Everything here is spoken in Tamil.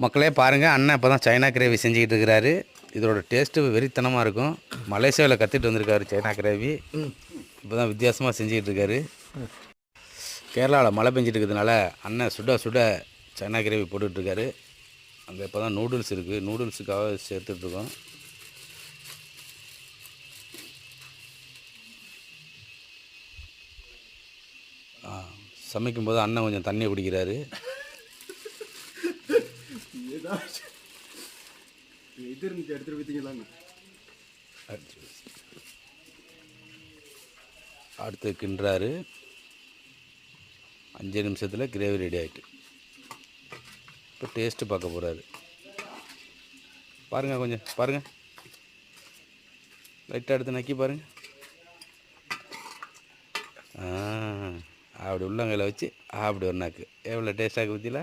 மக்களே பாருங்கள், அண்ணன் இப்போ தான் சைனா கிரேவி செஞ்சுக்கிட்டு இருக்கிறாரு. இதோட டேஸ்ட்டு வெறித்தனமாக இருக்கும். மலேசியாவில் கற்றுட்டு வந்திருக்காரு சைனா கிரேவி. இப்போ தான் வித்தியாசமாக செஞ்சுக்கிட்டு இருக்காரு. கேரளாவில் மழை பெஞ்சிட்டு இருக்கிறதுனால அண்ணன் சுட சுட சைனா கிரேவி போட்டுட்ருக்காரு. அங்கே இப்போ தான் நூடுல்ஸ் இருக்குது, நூடுல்ஸுக்காக சேர்த்துட்ருக்கோம். சமைக்கும்போது அண்ணன் கொஞ்சம் தண்ணி குடிக்கிறாரு. அடுத்து கிண்டுறாரு. 5 நிமிஷத்தில் கிரேவி ரெடி ஆகிட்டு இப்போ டேஸ்ட்டு பார்க்க போகிறாரு. பாருங்கள், கொஞ்சம் பாருங்கள், லைட்டாக எடுத்து நக்கி பாருங்கள். அப்படி உள்ளங்கையில் வச்சு அப்படி ஒரு நாக்கு எவ்வளோ டேஸ்ட்டாக பற்றியில்